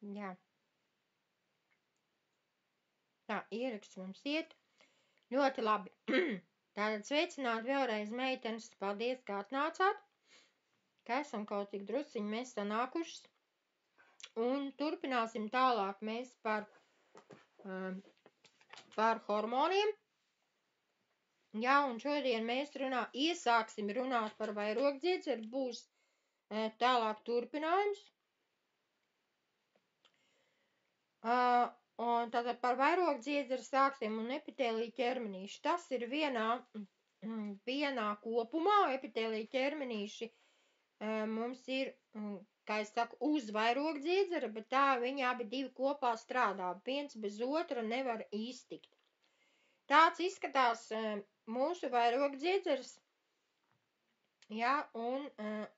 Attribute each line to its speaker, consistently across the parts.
Speaker 1: Jā. Tā, ieraksts mums iet. Ļoti labi. Tātad sveicināt vēlreiz meitenes. Paldies, kā atnācāt. Ka esam kaut cik drusciņi mēs sanākušas. Un turpināsim tālāk mēs par hormoniem. Jā, un šodien mēs iesāksim runāt par vairogdziedzeri. Būs tālāk turpinājums. Un tātad par vairogdziedzeri sāksim un epitēlija ķermenīši. Tas ir vienā kopumā. Epitēlija ķermenīši mums ir, kā es saku, uz vairogdziedzera, bet tā viņi abi divi kopā strādā. Viens bez otra nevar iztikt. Tāds izskatās mūsu vairogdziedzeris. Jā, un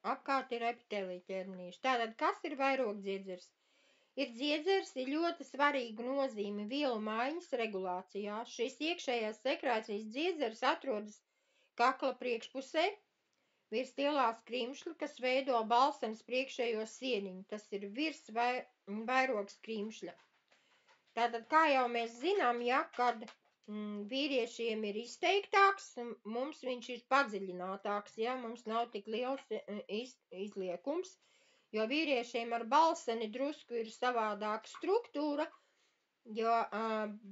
Speaker 1: apkārt ir epitēlija ķermenīši. Tātad, kas ir vairogdziedzeris? Dziedzers ir ļoti svarīga nozīme vielu maiņas regulācijā. Šis iekšējās sekrācijas dziedzers atrodas kakla priekšpusē, virs lielā skrimšļa, kas veido balsenes priekšējo sieniņu. Tas ir virs vairoga skrimšļa. Tātad, kā jau mēs zinām, ja, kad vīriešiem ir izteiktāks, mums viņš ir padziļinātāks, ja, mums nav tik liels izliekums. Jo vīriešiem ar balseni drusku ir savādāka struktūra, jo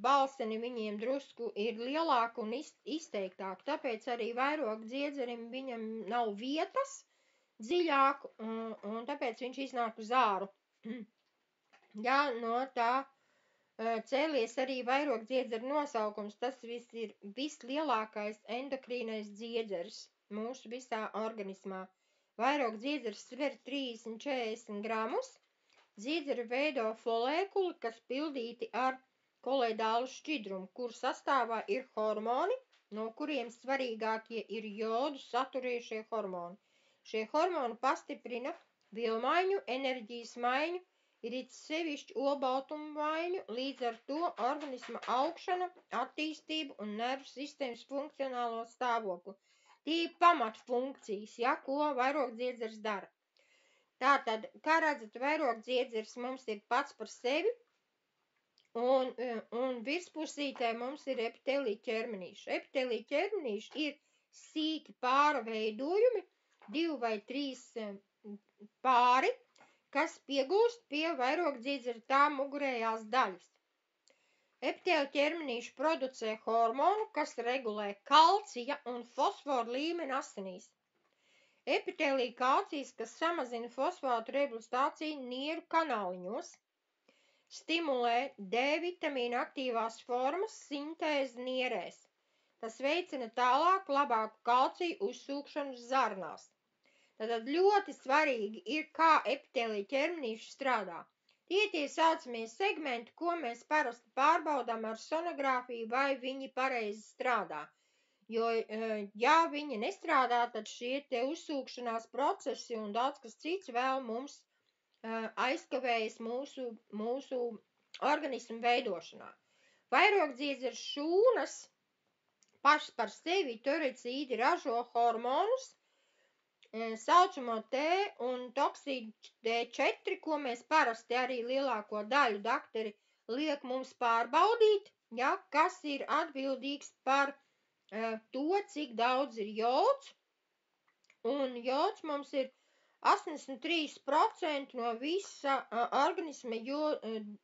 Speaker 1: balseni viņiem drusku ir lielāka un izteiktāka. Tāpēc arī vairoga dziedzerim viņam nav vietas dziļāk, un tāpēc viņš iznāk uz āru. Jā, no tā cēlies arī vairoga dziedzera nosaukums. Tas viss ir vislielākais endokrīnais dziedzeris mūsu visā organismā. Vairoga dziedzers sver 30–40 gramus. Dziedzeri veido folēkuli, kas pildīti ar koloidālu šķidrumu, kur sastāvā ir hormoni, no kuriem svarīgākie ir jodu saturējušie hormoni. Šie hormoni pastiprina vielmaiņu, enerģijas maiņu, ir it sevišķi olbaltumu maiņu, līdz ar to organisma augšanu, attīstību un nervu sistēmas funkcionālo stāvokli. Tie ir pamatfunkcijas, ja, ko vairogdziedzeris dara. Tātad, kā redzat, vairogdziedzeris mums ir pats par sevi, un virspusītē mums ir epitēlija ķermenīši. Epitēlija ķermenīši ir sīki pāra veidojumi, 2 vai 3 pāri, kas piegūst pie vairogdziedzera tā mugurējās daļas. Epitēlija ķermenīši producē hormonu, kas regulē kalcija un fosforu līmeni asinīs. Epitēlija kalcijs, kas samazina fosfātu reblestāciju nieru kanāliņos, stimulē D vitamīna aktīvās formas sintēzi nierēs. Tas veicina tālāk labāku kalciju uzsūkšanu zarnās. Tātad ļoti svarīgi ir, kā epitēlija ķermenīši strādā. Tie saucamie segmenti, ko mēs parasti pārbaudām ar sonogrāfiju, vai viņi pareizi strādā. Jo, ja viņi nestrādā, tad šie te uzsūkšanās procesi un daudz kas cits vēl mums aizkavējas mūsu organismu veidošanā. Vairogdziedzera šūnas pašas par sevi tiricīdi ražo hormonus, saucamo T un toksīnu T4, ko mēs parasti arī lielāko daļu dakteri liek mums pārbaudīt, ja, kas ir atbildīgs par to, cik daudz ir jods. Un jods mums ir 83% no visa organisma,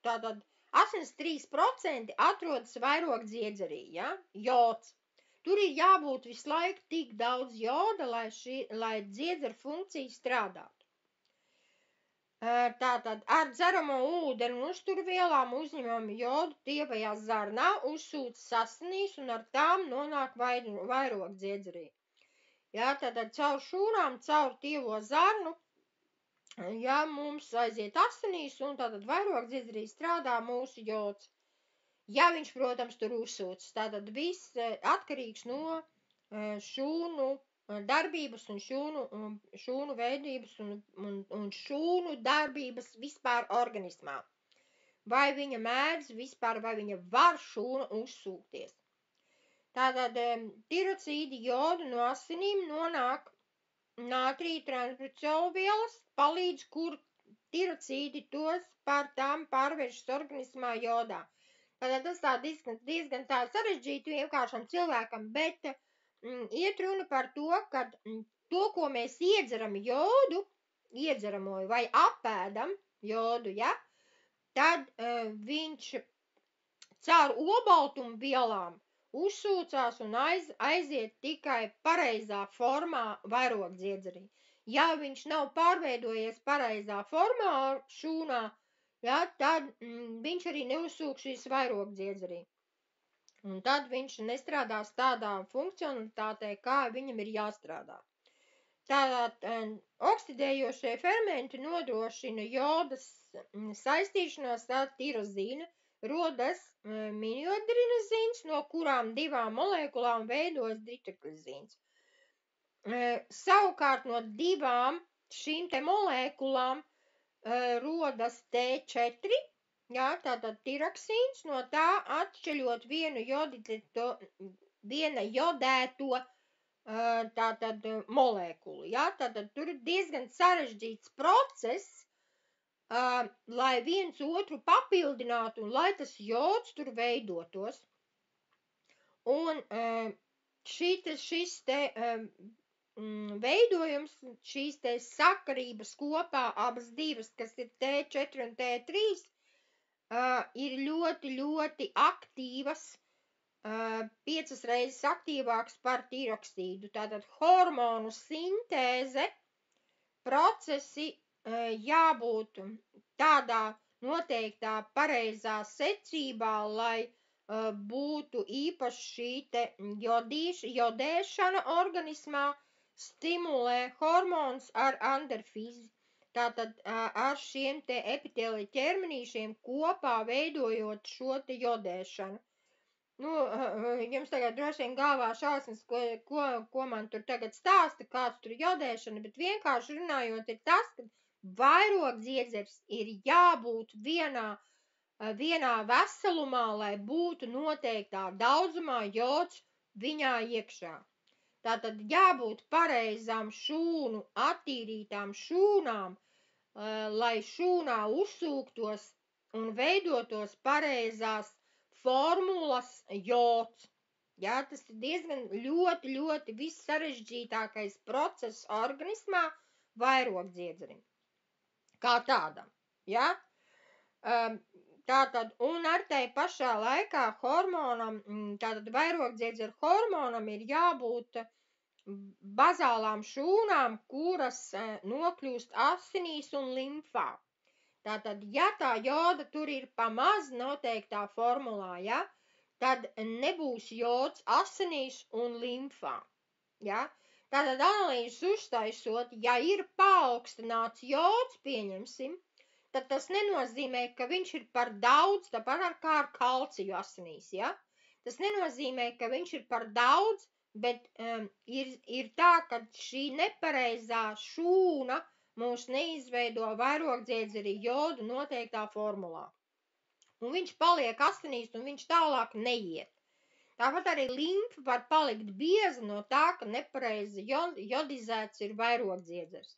Speaker 1: tātad 83% atrodas vairogdziedzerī, ja, jods. Tur ir jābūt visu laiku tik daudz joda, lai dziedzera funkcija strādātu. Tātad ar dzeramo ūdeni un uzturvielām uzņemam jodu tievajā zarnā, uzsūcas asinīs un ar tām nonāk vairogdziedzerī. Jā, tātad caur šūnām, caur tievo zarnu, ja mums aiziet asinīs un tātad vairogdziedzerī strādā mūsu jods. Ja viņš, protams, tur uzsūcas, tātad viss atkarīgs no šūnu darbības un šūnu veidības un šūnu darbības vispār organismā. Vai viņa mēdz vispār, vai viņa var šūnu uzsūkties. Tātad tirocīdi jodu no asinīm nonāk nātrija transbricolu vielas, palīdz, kur tirocīdi tos par tām pārvēršas organismā jodā. Tātad tas tā diezgan tā sarežģīti vienkāršam cilvēkam, bet iet runa par to, ka to, ko mēs iedzeram jodu, iedzeramo vai apēdam jodu, ja, tad viņš caur olbaltumvielām uzsūcās un aiziet tikai pareizā formā vairogdziedzerī. Ja viņš nav pārveidojies pareizā formā šūnā, ja, tad viņš arī neuzsūkšīs vairogdziedzerī. Un tad viņš nestrādās tādā funkcionalitātē, kā viņam ir jāstrādā. Tātad oksidējošie fermenti nodrošina jodas saistīšanos ar tirozīnu, rodas miniodrinozīns, no kurām divām molekulām veidojas ditriklizīns. Savukārt no divām šīm te molekulām rodas T4, jā, tātad tiraksīns, no tā atšķeļot viena jodēto tātad molekulu, jā, tātad tur ir diezgan sarežģīts process, lai viens otru papildinātu un lai tas jods tur veidotos. Un šis te veidojums, šīs te sakarības kopā, abas divas, kas ir T4 un T3, ir ļoti aktīvas, 5 reizes aktīvāks par tiroksīdu. Tātad hormonu sintēze procesi jābūt tādā noteiktā pareizā secībā, lai būtu īpaši šī te jodēšana organismā, stimulē hormons ar endorfīzi. Tātad ar šiem te epitēlija ķermenīšiem kopā veidojot šo te jodēšanu. Nu, jums tagad droši vien galvā šausmas, ko man tur tagad stāsta, kāds tur jodēšana, bet vienkārši runājot ir tas, ka vairogdziedzers ir jābūt vienā veselumā, lai būtu noteiktā daudzumā jods viņā iekšā. Tātad jābūt pareizām šūnu, attīrītām šūnām, lai šūnā uzsūktos un veidotos pareizās formulas jods. Jā, tas ir diezgan ļoti vissarežģītākais process organismā vairogdziedzerim. Kā tādam, jā? Tātad, un ar tai pašā laikā hormonam, tātad vairogdziedzeru hormonam ir jābūt bazālām šūnām, kuras nokļūst asinīs un limfā. Tātad, ja tā joda tur ir pamaz noteiktā formulā, ja, tad nebūs jods asinīs un limfā, ja. Tātad analīzes uztaisot, ja ir paaugstināts jods, pieņemsim, tad tas nenozīmē, ka viņš ir par daudz, tāpat kā ar kalciju asinīs, ja. Tas nenozīmē, ka viņš ir par daudz, bet ir tā, ka šī nepareizā šūna mūs neizveido vairogdziedzerī jodu noteiktā formulā. Un viņš paliek asinīs un viņš tālāk neiet. Tāpat arī limfa var palikt bieza no tā, ka nepareizi jodizēts ir vairogdziedzers.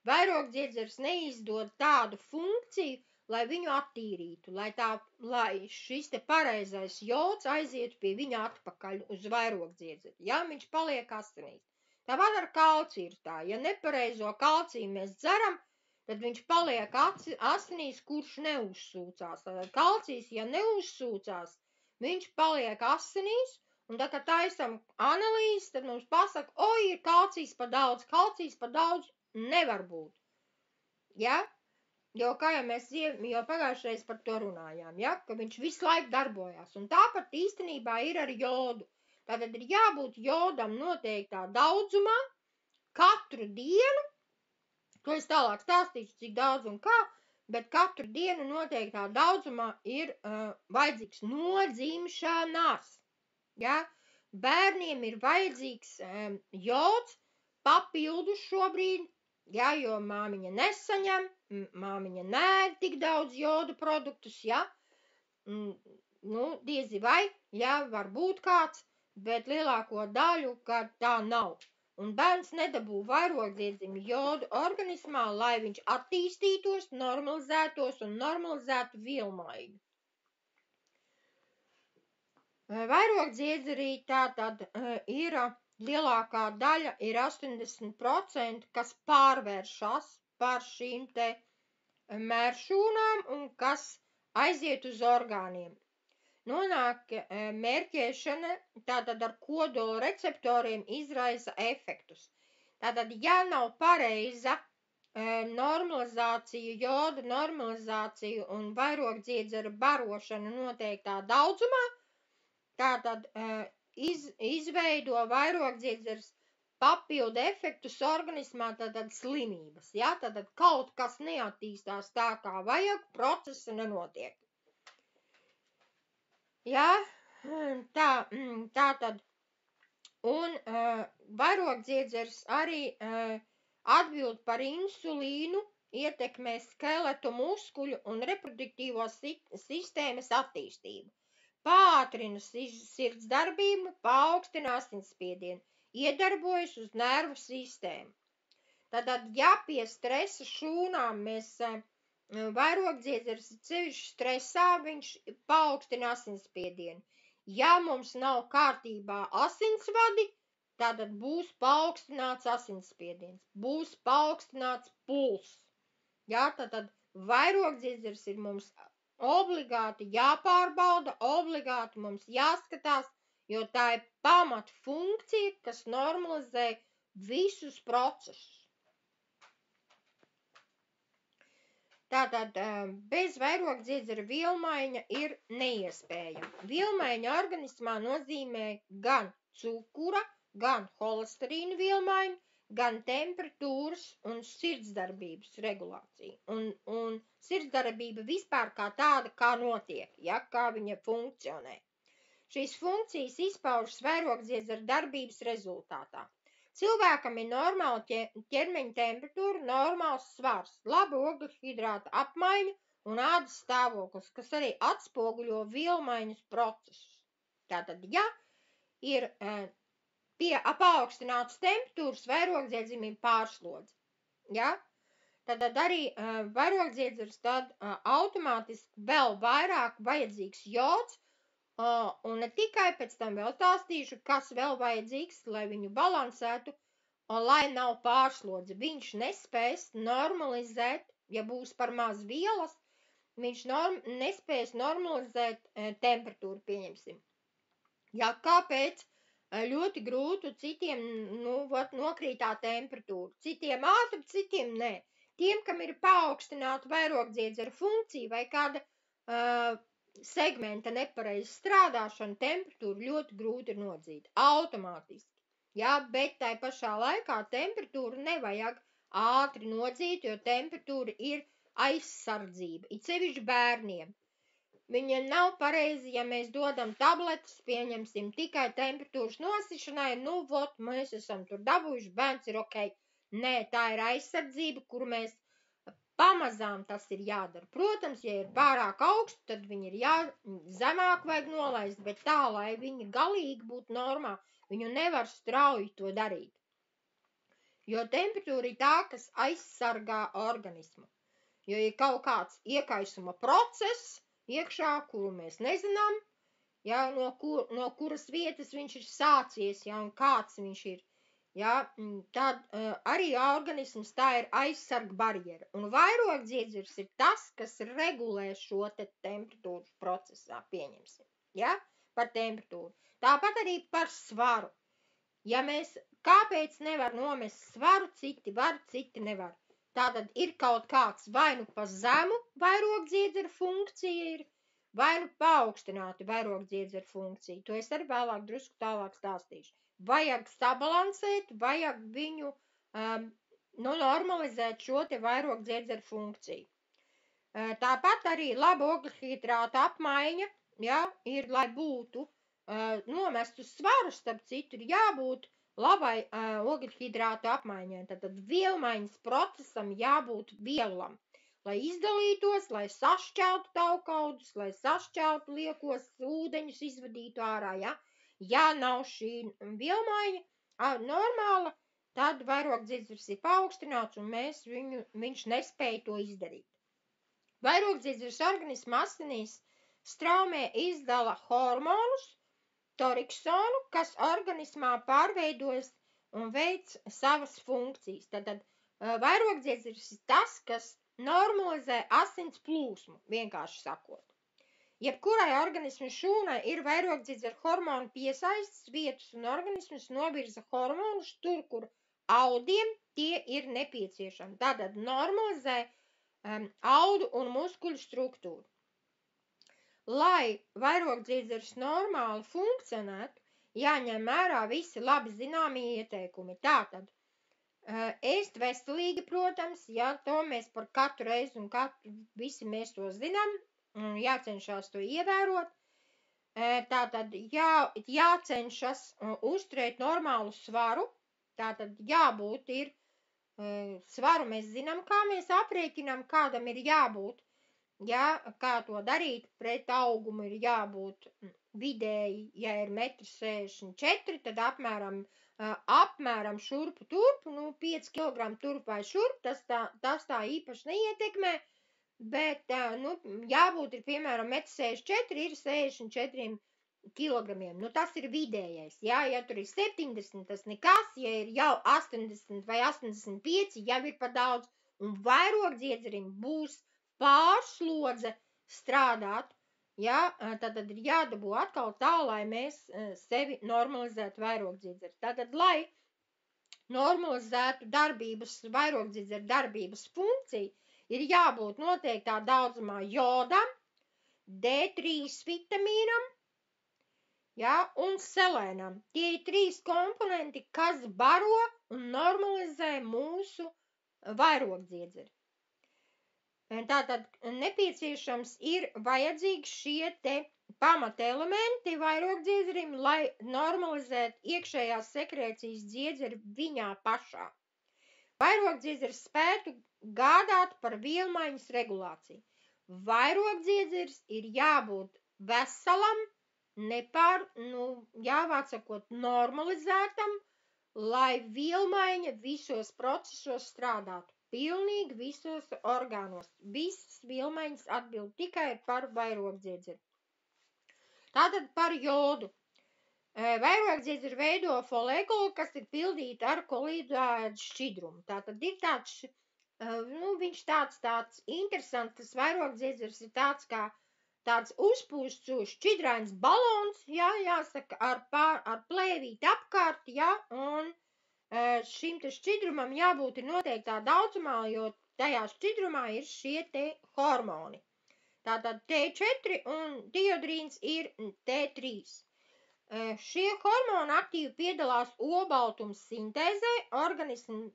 Speaker 1: Vairogdziedzers neizdod tādu funkciju, lai viņu attīrītu, lai šis te pareizais jods aizietu pie viņa atpakaļ uz vairogdziedzeri. Ja, viņš paliek asinīs. Tāpat ar kalciju ir tā, ja nepareizo kalciju mēs dzeram, tad viņš paliek asinīs, kurš neuzsūcās. Tātad kalcijs, ja neuzsūcās, viņš paliek asinīs, un tā, kad taisam analīzes, tad mums pasaka, ir kalcijs pa daudz nevar būt. Ja? Jo kā jau mēs jau pagājušreiz par to runājām, ja? Ka viņš visu laiku darbojās, un tāpat īstenībā ir ar jodu. Tātad ir jābūt jodam noteiktā daudzumā katru dienu, to es tālāk stāstīšu, cik daudz un kā, bet katru dienu noteiktā daudzumā ir vajadzīgs nodzimšanās. Ja? Bērniem ir vajadzīgs jods papildus šobrīd, ja, jo māmiņa nesaņem, māmiņa nēd tik daudz jodu produktus, ja, diezi vai, ja, var būt kāds, bet lielāko daļu, ka tā nav. un bērns nedabū vairogdziedzima jodu organismā, lai viņš attīstītos, normalizētos un normalizētu vielmaiņu. Vairogdziedzerī tātad ir lielākā daļa, ir 80%, kas pārvēršas par šīm te mēršūnām un kas aiziet uz orgāniem. Nonāk mērķēšana, tātad ar kodola receptoriem izraisa efektus. Tātad, ja nav pareiza normalizācija, joda normalizācija un vairogdziedzera barošana noteiktā daudzumā, tātad izveido vairogdziedzers papildu efektus organismā, tātad slimības, ja? Tātad kaut kas neattīstās tā, kā vajag, procesi nenotiek. Ja? Tātad, un vairogdziedzers arī atbild par insulīnu, ietekmē skeletu, muskuļu un reproduktīvo sistēmas attīstību. Pātrina sirds darbību, paaugstina asinsspiedienu, iedarbojas uz nervu sistēmu. Tātad, ja pie stresa šūnām mēs vairogdziedzers sevišķi stresā, viņš paaugstina asinsspiedienu. Ja mums nav kārtībā asinsvadi, tātad būs paaugstināts asinsspiediens, būs paaugstināts puls. Ja, tātad vairogdziedzers ir mums obligāti jāpārbauda, obligāti mums jāskatās, jo tā ir pamat funkcija, kas normalizē visus procesus. Tātad bez vairogdziedzera vielmaiņa ir neiespējama. Vielmaiņa organismā nozīmē gan cukura, gan holesterīna vielmaiņu, gan temperatūras un sirdsdarbības regulāciju. Un sirdsdarbība vispār kā tāda, kā notiek, ja, kā viņa funkcionē. Šīs funkcijas izpaužas vairogdziedzera darbības rezultātā. Cilvēkam ir normāla ķermeņa temperatūra, normāls svars, laba ogļhidrāta apmaiņa un ādas stāvoklis, kas arī atspoguļo vielmaiņas procesus. Tātad, ja ir pie paaugstinātas temperatūras, vairogdziedzim ir pārslodze. Ja? Tad arī vairogdziedzers tad automātiski vēl vairāk vajadzīgs jods, un ne tikai pēc tam vēl stāstīšu, kas vēl vajadzīgs, lai viņu balansētu, un lai nav pārslodze. Viņš nespēs normalizēt, ja būs par maz vielas, viņš nespēs normalizēt temperatūru, pieņemsim. Ja, kāpēc ļoti grūti citiem nokrītā temperatūra? Citiem ātri, citiem nē. Tiem, kam ir paaugstināta vairogdziedzera funkcija vai kāda segmenta nepareiza strādāšana, temperatūru ļoti grūti ir nodzīt, automātiski. Ja, bet tai pašā laikā temperatūru nevajag ātri nodzīt, jo temperatūra ir aizsardzība, it sevišķi bērniem. Viņiem nav pareizi, ja mēs dodam tabletes, pieņemsim tikai temperatūras nosišanai, mēs esam tur dabūjuši, bērns ir ok. Nē, tā ir aizsardzība, kur mēs pamazām tas ir jādara. Protams, ja ir pārāk augstu, tad viņi ir zemāk vajag nolaist, bet tā, lai viņi galīgi būtu normā, viņu nevar strauji to darīt. Jo temperatūra ir tā, kas aizsargā organismu. Jo ir kaut kāds iekaisuma process iekšā, kuru mēs nezinām, ja, no kuras vietas viņš ir sācies, ja, un kāds viņš ir. Ja, tad arī organisms tā ir aizsarga barjera. Un vairogdziedzers ir tas, kas regulē šo te temperatūru procesā, pieņemsim. Ja, par temperatūru. Tāpat arī par svaru. Ja mēs, kāpēc nevar nomest svaru, citi var, citi nevar. Tātad ir kaut kāds vai nu pa zemu vairogdziedzera funkcija ir, vai nu paaugstināti vairogdziedzera funkcija. To es arī vēlāk drusku tālāk stāstīšu. Vajag sabalansēt, vajag viņu normalizēt šo te vairogdziedzera funkciju. Tāpat arī laba ogļhidrāta apmaiņa, ja, ir, lai būtu nomestu svaru, starp citu, ir jābūt labai ogļhidrāta apmaiņai. Tad vielmaiņas procesam jābūt vielam, lai izdalītos, lai sašķeltu taukaudus, lai sašķeltu liekos ūdeņus, izvadītu ārā, ja. Ja nav šī vielmaiņa normāla, tad vairogdziedzers ir paaugstināts un viņš nespēja to izdarīt. Vairogdziedzers organisma asinīs straumē izdala hormonus, toriksonu, kas organismā pārveidojas un veic savas funkcijas. Tātad vairogdziedzers ir tas, kas normalizē asins plūsmu, vienkārši sakot. Jebkurai organismu šūnai ir vairogdziedzera hormonu piesaistes vietas un organisms novirza hormonus tur, kur audiem tie ir nepieciešami. Tātad normalizē audu un muskuļu struktūru. Lai vairogdziedzers normāli funkcionētu, jāņem vērā visi labi zināmie ieteikumi. Tātad ēst veselīgi, protams, ja to mēs par katru reizi un visi mēs to zinām, jācenšas to ievērot. Tātad jācenšas uzturēt normālu svaru, tātad jābūt ir svaru, mēs zinām, kā mēs aprēķinām, kādam ir jābūt. Ja, kā to darīt, pret augumu ir jābūt vidēji, ja ir 1,64 m, tad apmēram šurpu turpu, 5 kg turp vai šurp, tas tā īpaši neietekmē, bet jābūt ir, piemēram, 1,64 m, ir 64 kg. Tas ir vidējais, ja tur ir 70, tas nekas, ja ir jau 80 vai 85, jau ir pa daudz, un vairogdziedzerim būs pārslodze strādāt, ja, tad ir jādabū atkal tā, lai mēs sevi normalizētu vairogdziedzeri. Tātad, lai normalizētu vairogdziedzeri darbības funkciju, ir jābūt noteiktā daudzumā jodam, D3 vitamīnam, ja, un selēnam. Tie ir 3 komponenti, kas baro un normalizē mūsu vairogdziedzeri. Tātad nepieciešams ir vajadzīgi šie te pamata elementi vairogdziedzerim, lai normalizētu iekšējās sekrēcijas dziedzeri viņā pašā. Vairogdziedzeris spētu gādāt par vielmaiņas regulāciju. Vairogdziedzeris ir jābūt veselam, jāvācakot normalizētam, lai vielmaiņa visos procesos strādātu. Pilnīgi visos orgānos. Visas vielmaiņas atbild tikai par vairogdziedzeri. Tātad par jodu. Vairogdziedzeri veido folekulu, kas ir pildīta ar kolīdāēdu šķidrumu. Tātad ir viņš tāds interesants, tas vairogdziedzeris ir tāds uzpūsts šķidrains balons, jā, jāsaka, ar plēvīti apkārt, jā, un šim te šķidrumam jābūt ir noteiktā daudzumā, jo tajā šķidrumā ir šie te hormoni. Tātad T4 un diodrīns ir T3. Šie hormoni aktīvi piedalās obaltuma sintēzē, organismu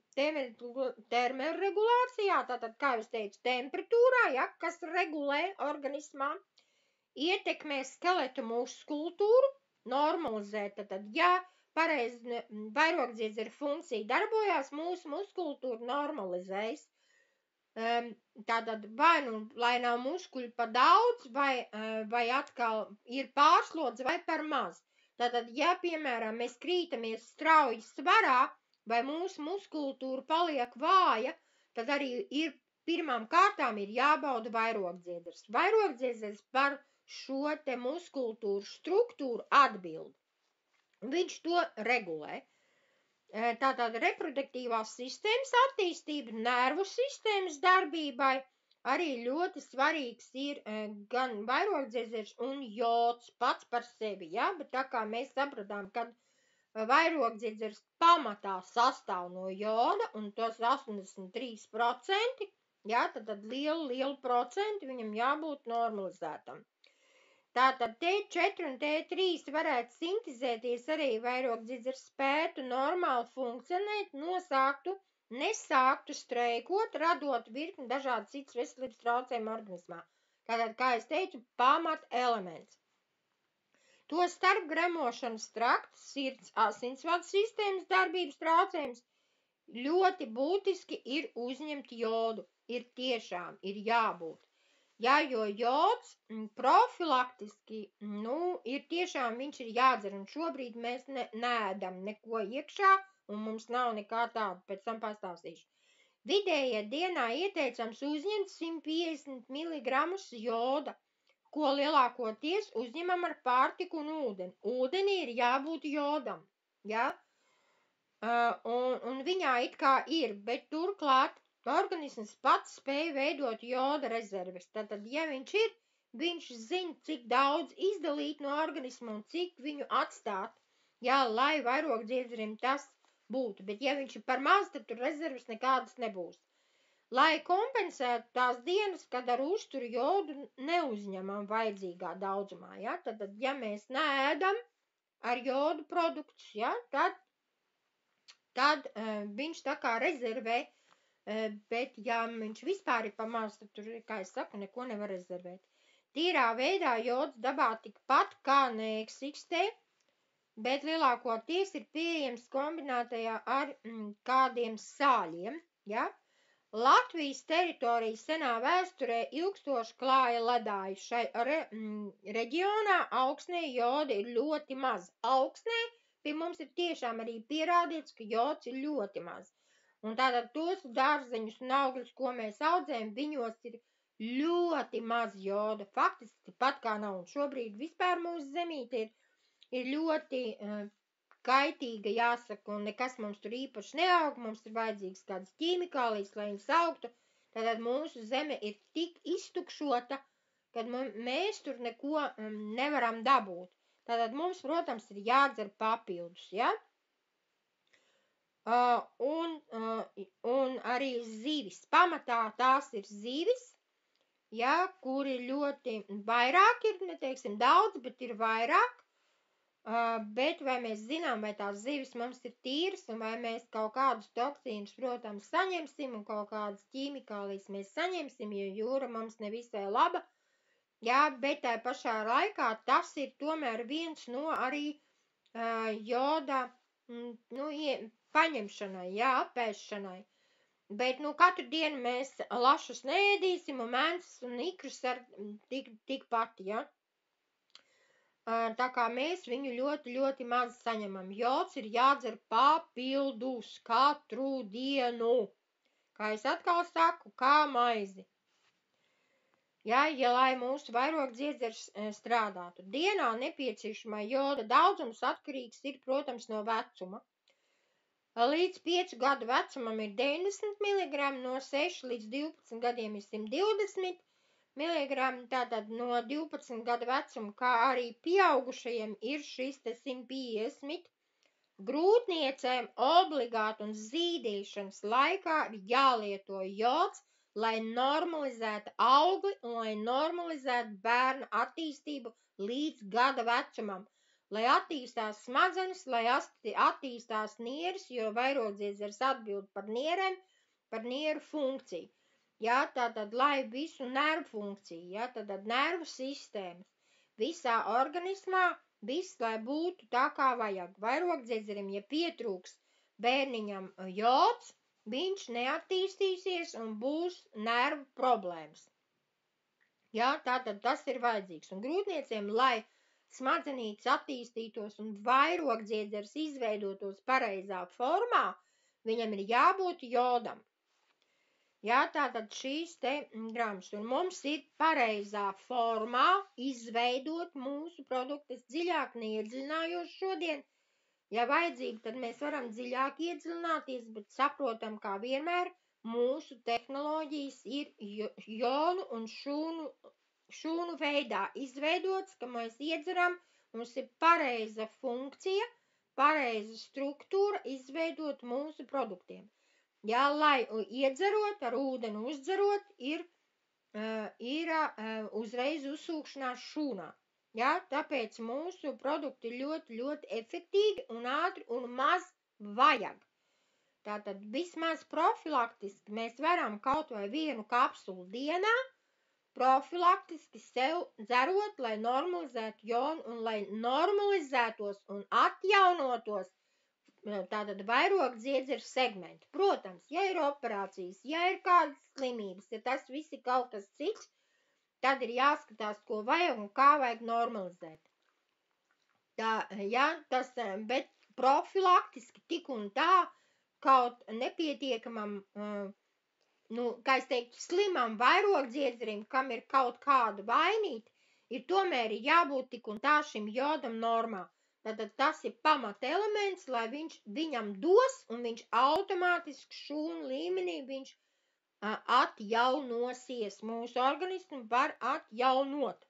Speaker 1: termoregulācijā, tātad, kā jūs teicu, temperatūrā, ja, kas regulē organismā, ietekmē skeletu muskultūru, normalizē, tātad, ja pareizi vairogdziedzera funkcija darbojās, mūsu muskultūra normalizējas. Tātad vai lai nav muskuļu pa daudz, vai atkal ir pārslodze vai par maz. Tātad, ja, piemēram, mēs krītamies strauji svarā, vai mūsu muskultūra paliek vāja, tad arī ir pirmām kārtām ir jābauda vairogdziedzers. Vairogdziedzers par šo te muskultūru struktūru atbild. Viņš to regulē. Tātad reproduktīvās sistēmas attīstība, nervu sistēmas darbībai arī ļoti svarīgs ir gan vairogdziedzers un jods pats par sevi, ja? Bet tā kā mēs sapratām, ka vairogdziedzers pamatā sastāv no joda un tos 83%, ja? Tad lielu procentu viņam jābūt normalizētam. Tātad T4 un T3 varētu sintizēties arī vairogdziedzers spētu normāli funkcionēt, nesāktu streikot, radot virkni dažādas citas veselības traucējumu organismā. Tātad, kā es teicu, pamat elements. To starp gremošanas trakts, sirds, asinsvadu sistēmas darbības traucējums ļoti būtiski ir uzņemt jodu. Ir jābūt. Jā, jo jods profilaktiski, ir tiešām viņš ir jādzer, un šobrīd mēs neēdam neko iekšā, un mums nav nekā tāda, pēc tam pastāstīšu. Vidējie dienā ieteicams uzņemt 150 mg joda, ko lielākoties uzņemam ar pārtiku un ūdeni. Ūdenī ir jābūt jodam, ja? Un viņā it kā ir, bet turklāt organisms pats spēj veidot joda rezerves. Tātad, ja viņš ir, viņš zina, cik daudz izdalīt no organisma un cik viņu atstāt, ja, lai vairogdziedzerim tas būtu. Bet ja viņš ir par maz, tad tur rezerves nekādas nebūs. Lai kompensētu tās dienas, kad ar uzturu jodu neuzņemam vajadzīgā daudzumā, ja? Tad, ja mēs neēdam ar jodu produktus, ja? tad viņš tā kā rezervē, bet ja viņš vispār ir pamaz, tad tur, kā es saku, neko nevar rezervēt. Tīrā veidā jods dabā tikpat kā neeksistē, bet lielākoties ir pieejams kombinētajā ar kādiem sāļiem, ja? Latvijas teritorija senā vēsturē ilgstoši klāja ledāju. Šai reģionā augsnē joda ir ļoti maz. Augsnē pie mums ir tiešām arī pierādīts, ka jods ir ļoti maz. Un tātad tos dārzeņus un augļus, ko mēs audzējam, viņos ir ļoti maz joda. Faktiski pat kā nav. Un šobrīd vispār mūsu zemīte ir ļoti kaitīga, jāsaka, un nekas mums tur īpaši neaug, mums ir vajadzīgs kādas ķīmikālijas, lai viņas augtu, tātad mūsu zeme ir tik iztukšota, kad mēs tur neko nevaram dabūt. Tātad mums, protams, ir jādzer papildus, ja? Un arī zivis. Pamatā tās ir zivis, ja, kur ir ļoti vairāk, ir, neteiksim, daudz, bet ir vairāk. Bet vai mēs zinām, vai tās zivis mums ir tīras un vai mēs kaut kādus toksīnus, protams, saņemsim un kaut kādas ķīmikālijas mēs saņemsim, jo jūra mums nevisai laba, jā, bet tā pašā laikā tas ir tomēr viens no arī joda paņemšanai, jā, apēšanai. Bet, katru dienu mēs lašus neēdīsim un mēnces un ikrus ar tikpat, ja? Tā kā mēs viņu ļoti, ļoti maz saņemam. Jods ir jādzer papildus katru dienu. Kā es atkal saku, kā maizi. Ja, lai mūsu vairogdziedzers strādātu. Dienā nepieciešamā joda daudzums atkarīgs ir, protams, no vecuma. Līdz 5 gadu vecumam ir 90 mg, no 6 līdz 12 gadiem ir 120 miligrami, tātad no 12 gadu vecuma, kā arī pieaugušajiem ir šis 150. Grūtniecēm obligāti un zīdīšanas laikā ir jālieto jods, lai normalizētu augli un lai normalizētu bērna attīstību līdz gada vecumam, lai attīstās smadzenes, lai attīstās nieres, jo vairogdziedzers atbild par nierēm, par nieru funkciju. Ja, tātad, lai visu nervu funkciju, ja, tātad nervu sistēmas, visā organismā, viss, lai būtu tā kā vajag. Vairogdziedzerim, ja pietrūks bērniņam jods, viņš neattīstīsies un būs nervu problēmas. Ja, tātad tas ir vajadzīgs. Un grūtnieciem, lai smadzenītes attīstītos un vairogdziedzers izveidotos pareizā formā, viņam ir jābūt jodam. Jā, tātad šīs te grāmatas, un mums ir pareizā formā izveidot mūsu produktu. Es dziļāk neiedziļinājos šodien. Ja vajadzīgi, tad mēs varam dziļāk iedziļināties, bet saprotam, kā vienmēr mūsu tehnoloģijas ir jonu un šūnu veidā izveidots, ka mēs iedzeram, mums ir pareiza funkcija, pareiza struktūra izveidot mūsu produktiem. Jā, lai iedzerot, ar ūdeni uzdzerot, ir uzreiz uzsūkšanās šūnā. Jā, tāpēc mūsu produkti ir ļoti, ļoti efektīgi un ātri un maz vajag. Tātad vismaz profilaktiski mēs varam kaut vai vienu kapsulu dienā profilaktiski sev dzerot, lai normalizētu jonu un lai normalizētos un atjaunotos tātad vairogdziedzeru segmenti. Protams, ja ir operācijas, ja ir kādas slimības, ja tas viss ir kaut kas cits, tad ir jāskatās, ko vajag un kā vajag normalizēt. Tā, ja, bet profilaktiski tik un tā kaut nepietiekamam, kā es teiktu, slimam vairogdziedzerim, kam ir kaut kāda vainīta, ir tomēr jābūt tik un tā šim jodam normā. Tātad tas ir pamata elements, lai viņam dos, un viņš automātiski šūnu līmenī viņš atjaunosies. Mūsu organismu var atjaunot.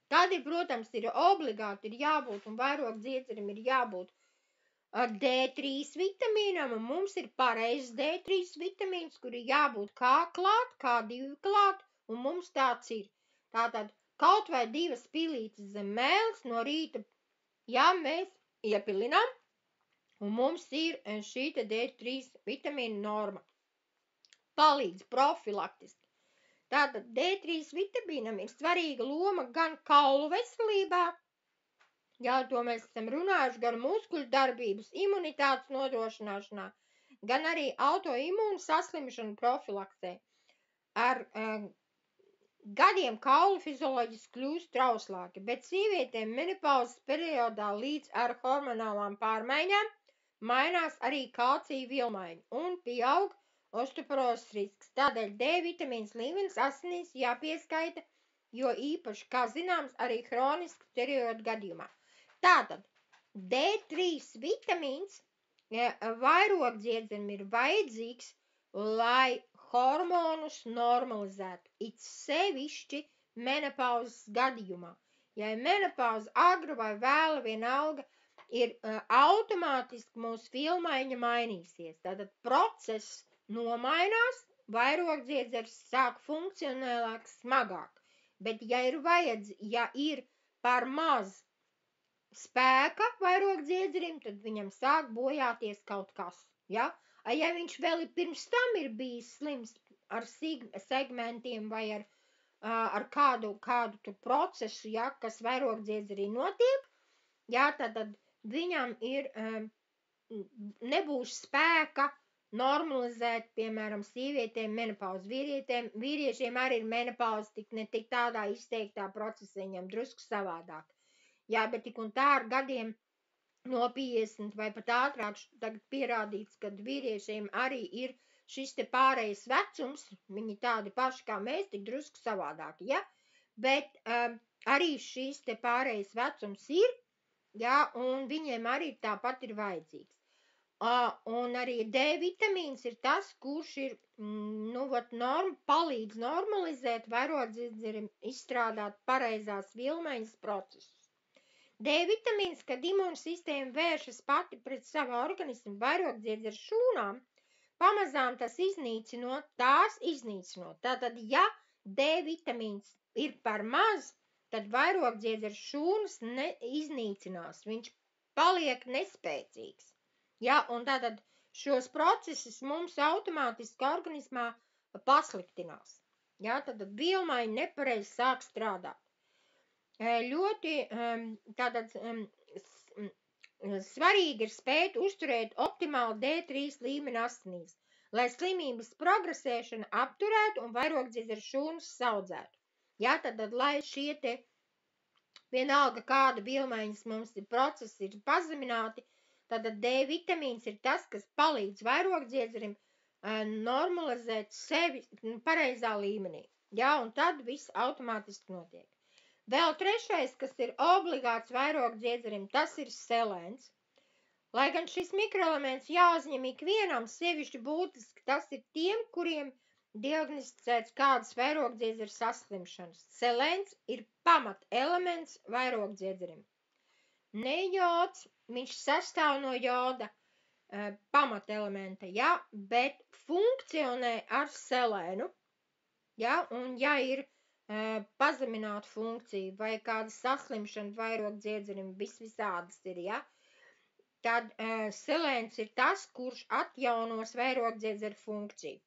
Speaker 1: Tad, protams, ir obligāti jābūt, un vairogdziedzerim ir jābūt D3 vitamīnam, un mums ir pareizs D3 vitamīns, kur ir jābūt kā klāt, kā 2 klāt, un mums tāds ir. Tātad kaut vai 2 pilītes zem mēles no rīta, ja mēs iepilinām, un mums ir šī D3 vitamīna norma. Palīdz profilaktiski. Tātad D3 vitamīnam ir svarīga loma gan kaulu veselībā, jā, to mēs esam runājuši, gan muskuļu darbības, imunitātes nodrošināšanā, gan arī autoimūnu saslimšanu profilaksē. Ar gadiem kauli fizioloģiski kļūst trauslāki, bet sievietēm menopauzes periodā līdz ar hormonālām pārmaiņām mainās arī kalcija vielmaiņa un pieaug osteoporozes risks. Tādēļ D vitamīns līmenis asinīs jāpieskaita, jo īpaši, kā zināms, arī hronisku steroīdu gadījumā. Tātad D3 vitamīns vairogdziedzerim ir vajadzīgs, lai hormonus normalizētu, it sevišķi menopauzes gadījumā. Ja ir menopauze agru vai vēlu, vienalga, ir automātiski mūsu vielmaiņa mainīsies. Tātad process nomainās, vairogdziedzers sāk funkcionēlāk, smagāk. Bet ja ir par maz spēka vairogdziedzerim, tad viņam sāk bojāties kaut kas. Ja? Ja viņš vēl pirms tam ir bijis slims ar segmentiem vai ar kādu tur procesu, ja, kas vairogdziedzerī notiek, ja, tad viņam ir nebūs spēka normalizēt, piemēram, sievietēm menopauzi, vīriešiem arī ir menopauzi, tik ne tik tādā izteiktā procesa, viņam drusku savādāk. Jā, bet tik un tā ar gadiem no 50 vai pat ātrāk tagad pierādīts, kad vīriešiem arī ir šis te pārējais vecums, viņi tādi paši kā mēs, tik drusku savādāki, ja? Bet arī šis te pārējais vecums ir, ja, un viņiem arī tāpat ir vajadzīgs. Un arī D vitamīns ir tas, kurš ir, palīdz normalizēt vairogdziedzerim izstrādāt pareizās vielmaiņas procesus. D vitamīns, kad imūnsistēma vēršas pati pret savu organismu vairogdziedzeru šūnām, pamazām tās iznīcinot. Tātad, ja D vitamīns ir par maz, tad vairogdziedzeru šūnas iznīcinās, viņš paliek nespēcīgs. Ja, un tātad šos procesus mums automātiski organismā pasliktinās. Ja, tad vielmaiņa nepareizi sāk strādāt. Ļoti tātad svarīgi ir spēt uzturēt optimālu D3 līmeni asinīs, lai slimības progresēšana apturētu un vairogdziedzeru šūnas saudzētu. Ja, tad lai šie te vienalga kāda vielmaiņas mums procesi ir pazemināti, tad D vitamīns ir tas, kas palīdz vairogdziedzerim normalizēt sevi pareizā līmenī. Ja, un tad viss automātiski notiek. Vēl trešais, kas ir obligāts vairogdziedzerim, tas ir selēns. Lai gan šis mikroelements jāuzņem ikvienam sevišķi būtiski, tas ir tiem, kuriem diagnosticēts kādas vairogdziedzeru saslimšanas. Selēns ir pamat elements vairogdziedzerim. Ne jods, viņš sastāv no joda pamat elementa, ja, bet funkcionē ar selēnu, ja, un ja ir pazemināta funkcija vai kāda saslimšana vairogdziedzerim, visādas ir, ja, tad selēns ir tas, kurš atjaunos vairogdziedzeru funkciju.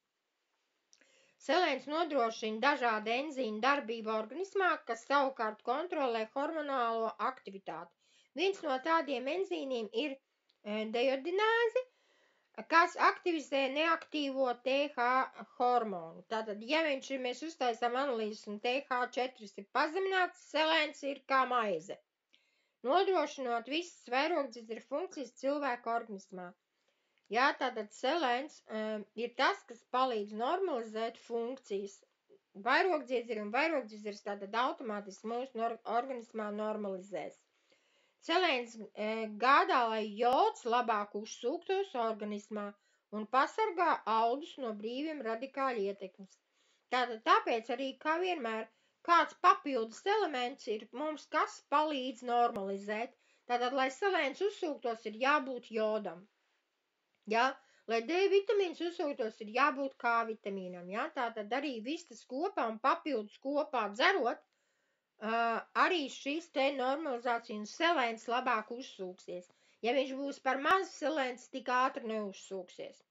Speaker 1: Selēns nodrošina dažādu enzīmu darbību organismā, kas savukārt kontrolē hormonālo aktivitāti. Viens no tādiem enzīmiem ir deiodināze, kas aktivizē neaktīvo TH hormonu. Tātad, ja mēs uztaisām analīzes un TH4 ir pazemināts, selēns ir kā maize. nodrošinot visas vairogdziedzera funkcijas cilvēka organismā. Jā, tātad selēns ir tas, kas palīdz normalizēt funkcijas. Vairogdziedzeri un vairogdziedzeris tātad automātiski mūsu organismā normalizēs. Selēns gādā, lai jods labāk uzsūktos organismā un pasargā audus no brīviem radikāļu ietekmes. Tātad tāpēc arī, kā vienmēr, kāds papildus elements ir mums, kas palīdz normalizēt. Tātad, lai selēns uzsūktos, ir jābūt jodam. Ja? Lai D vitamīns uzsūktos, ir jābūt K vitamīnam. Ja? Tātad arī viss tas kopā un papildus kopā dzerot, arī šis te normalizācija un selēns labāk uzsūksies. Ja viņš būs par maz, selēns tik ātri neuzsūksies.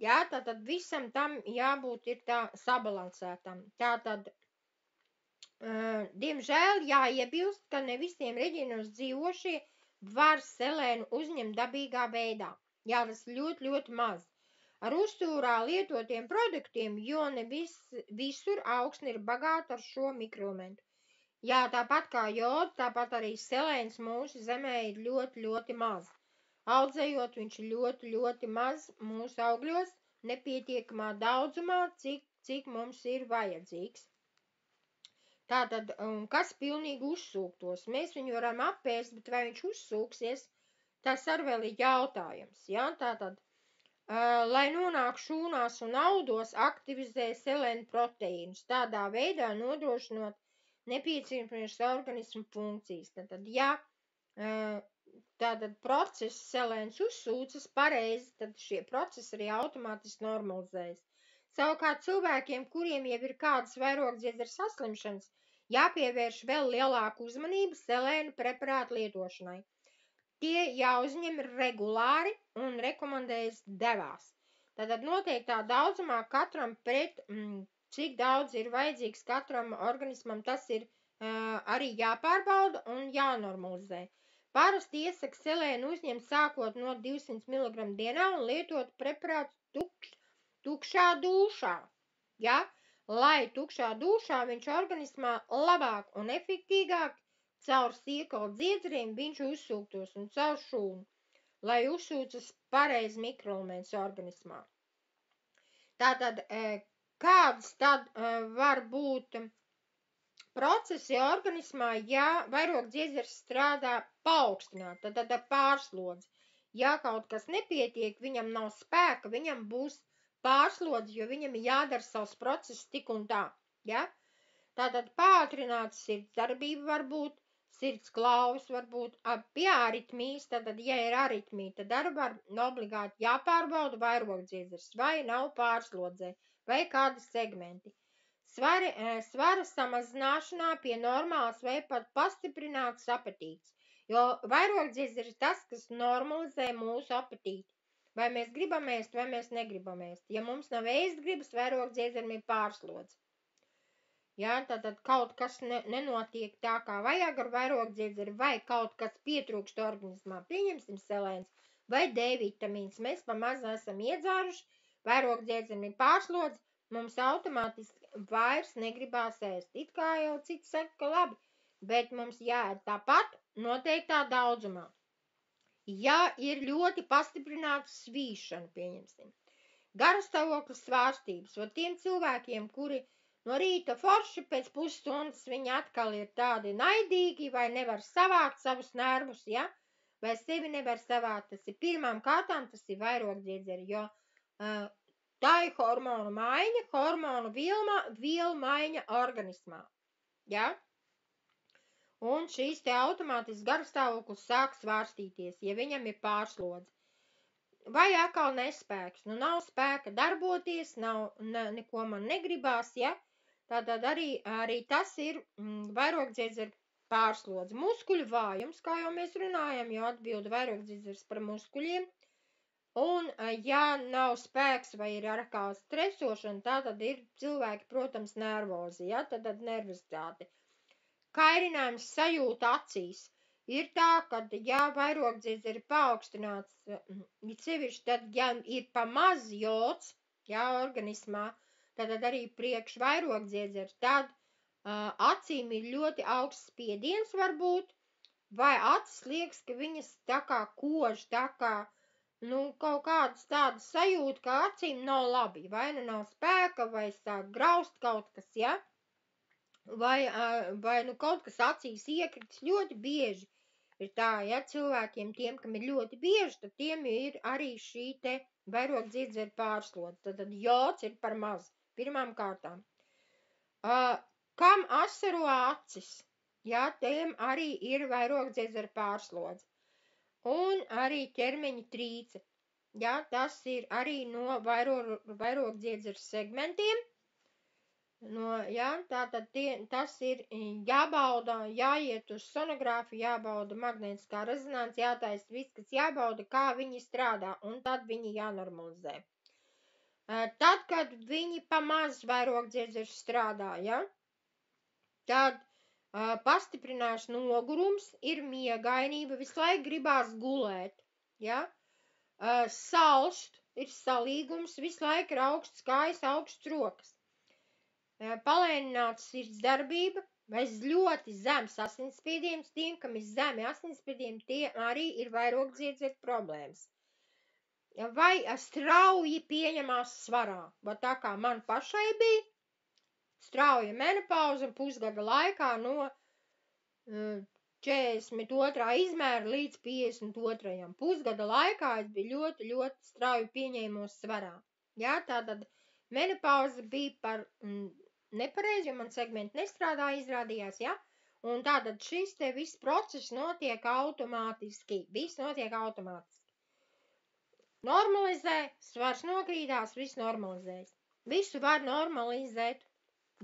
Speaker 1: Jā, tātad visam tam jābūt ir tā sabalansētam. Tātad, diemžēl jāiebilst, ka ne visiem reģionos dzīvošie var selēnu uzņemt dabīgā veidā. Jā, tas ļoti, ļoti maz. Ar uztūrā lietotiem produktiem, jo ne visur augsne ir bagāta ar šo mikroelementu. Jā, tāpat kā jods, tāpat arī selēns mūsu zemē ir ļoti, ļoti maz. Audzējot, viņš ir ļoti, ļoti maz mūsu augļos, nepietiekamā daudzumā, cik mums ir vajadzīgs. Tātad, kas pilnīgi uzsūktos? Mēs viņu varam apēst, bet vai viņš uzsūksies, tas ar vēl ir jautājums. Ja? Tātad, lai nonāk šūnās un audos, aktivizē selēna proteīnus, tādā veidā nodrošinot nepieciešamas organismu funkcijas. Tātad, ja tātad process selēns uzsūcas pareizi, tad šie procesi arī automātiski normalizējas. Savukārt cilvēkiem, kuriem jau ir kādas vairogdziedzera saslimšanas, jāpievērš vēl lielāku uzmanību selēnu preparātu lietošanai. Tie jāuzņem regulāri un rekomendējas devās. Tātad noteiktā daudzumā katram pret, cik daudz ir vajadzīgs katram organismam, tas ir arī jāpārbauda un jānormalizē. Parasti iesaka selēnu uzņemt sākot no 200 mg dienā un lietot preparātu tukšā dūšā, ja? Lai tukšā dūšā viņš organismā labāk un efektīgāk caur sīkolu dziedzeriem viņš uzsūktos un caur šūnu, lai uzsūcas pareizi mikroelements organismā. Tātad, kāds tad var būt procesi organismā, ja vairogdziedzers strādā paaugstināt, tad pārslodzi. Ja kaut kas nepietiek, viņam nav spēka, viņam būs pārslodzi, jo viņam ir jādara savs process tik un tā. Ja? Tātad pātrināts sirds darbība var būt, sirds klauvas var būt, pie aritmijas, tātad, ja ir aritmija, tad arī var obligāti jāpārbauda vairogdziedzers, vai nav pārslodzē, vai kādi segmenti. Svara samazināšanā pie normālas vai pat pastiprināts apetīts, jo vairogdziedzers ir tas, kas normalizē mūsu apetīti. Vai mēs gribam ēst, vai mēs negribam ēst. Ja mums nav ēst gribas, vairogdziedzerim ir pārslodze. Ja, tātad kaut kas nenotiek tā, kā vajag ar vairogdziedzeri, vai kaut kas pietrūkst organismā, pieņemsim selēns, vai D vitamīns. Mēs pamaz esam iedzāruši, vairogdziedzerim ir pārslodze, mums automātiski vairs negribās ēst. It kā jau cits saka, ka labi, bet mums jāēd tāpat noteiktā daudzumā. Ja ir ļoti pastiprināta svīšana, pieņemsim, garastāvoklis svārstības, un tiem cilvēkiem, kuri no rīta forši pēc pusstundas viņi atkal ir tādi naidīgi vai nevar savākt savus nervus, ja? Vai sevi nevar savākt, tas ir pirmām kārtām, tas ir vairogdziedzeri, jo tā ir hormonu maiņa, hormonu vielu maiņa organismā, ja? Un šīs te automātiski garastāvoklis sāk svārstīties, ja viņam ir pārslodze. Vai atkal nespēks, nav spēka darboties, neko man negribās, ja? Tātad arī tas ir vairogdziedzera pārslodze. Muskuļu vājums, kā jau mēs runājam, jo atbilda vairogdziedzers par muskuļiem. Un, ja nav spēks vai ir atkal stresošana, tātad ir cilvēki, protams, nervozi, ja? Tātad nervozitāte. Kairinājums sajūta acīs. Ir tā, ka, ja vairogdziedzeri ir paaugstināts, sevišķi tad, ja ir pa maz jods, ja, organismā, tad arī priekš vairogdziedzeri, tad acīm ir ļoti augsts spiediens varbūt, vai acis liekas, ka viņas tā kā kož, tā kā, kaut kādas tādas sajūta, ka acīm nav labi, vai nav spēka, vai sāk graust kaut kas, ja? Vai kaut kas acīs iekritis ļoti bieži. Ir tā, ja cilvēkiem, tiem, kam ir ļoti bieži, tad tiem ir arī šī te vairogdziedzera pārslodze. Tad jods ir par maz, pirmām kārtām. Kam asaro acis, ja, tiem arī ir vairogdziedzera pārslodze. Un arī ķermeņa trīce, ja, tas ir arī no vairogdziedzera segmentiem. Tātad tas ir jābauda, jāiet uz sonogrāfiju, jābauda magnētiskā rezonanse, jātaisa viss, kas jābauda, kā viņi strādā, un tad viņi jānormalizē. Tad, kad viņi pamaz vairogdziedzers strādā, ja, tad pastiprinās nogurums, ir miegainība, visu laiku gribās gulēt, ja, salst, ir salīgums, visu laiku ir augsts kājas, augsts rokas. Palēnināts sirdsdarbība, vai ļoti zems asinsspiediens, tiem, kam ir zemi asinsspiedieni, tie arī ir vairogdziedzera problēmas. Vai strauji pieņemās svarā, vai tā kā man pašai bija, strauja menopauze pusgada laikā no 42. izmēra līdz 52. Pusgada laikā es biju ļoti, ļoti strauji pieņēmos svarā. Jā, tātad menopauze bija par nepareizi, jo man segmenti nestrādāja, izrādījās, ja? Un tātad šis te viss process notiek automātiski. Viss notiek automātiski. Normalizē, svars nokrītās, viss normalizēs. Visu var normalizēt,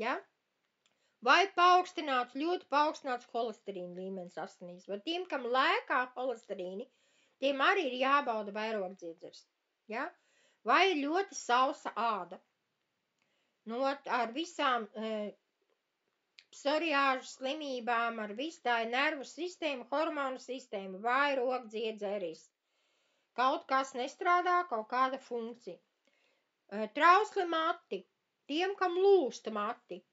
Speaker 1: ja? Vai paaugstināts, ļoti paaugstināts holesterīna līmenis asinīs. Vai tiem, kam lēkā holesterīni, tiem arī ir jābauda vairogdziedzers, ja? Vai ļoti sausa āda. Ar visām psoriāžu slimībām, ar visu tā ir nervu sistēma, hormonu sistēma, vairogdziedzeris. Kaut kas nestrādā, kaut kāda funkcija. Trausli mati, tiem, kam lūst mati,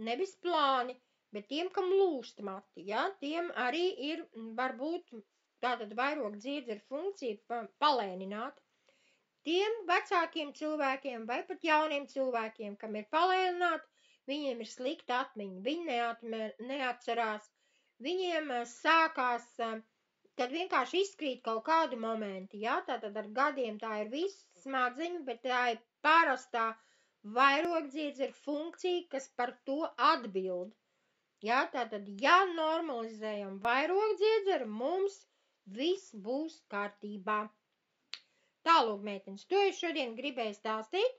Speaker 1: nevis plāni, bet tiem, kam lūst mati, ja, tiem arī ir varbūt tātad vairogdziedzera funkcija palēnināt. Tiem vecākiem cilvēkiem vai pat jauniem cilvēkiem, kam ir palēnināti, viņiem ir slikta atmiņa, viņi neatcerās, viņiem sākās, kad vienkārši izkrīt kaut kādu momentu, ja, tātad ar gadiem tā ir viss smadzeņu, bet tā ir parastā vairogdziedzera funkcija, kas par to atbild. Ja, tātad, ja normalizējam vairogdziedzeru, mums viss būs kārtībā. Tālūk, meitenes, to es šodien gribēju stāstīt.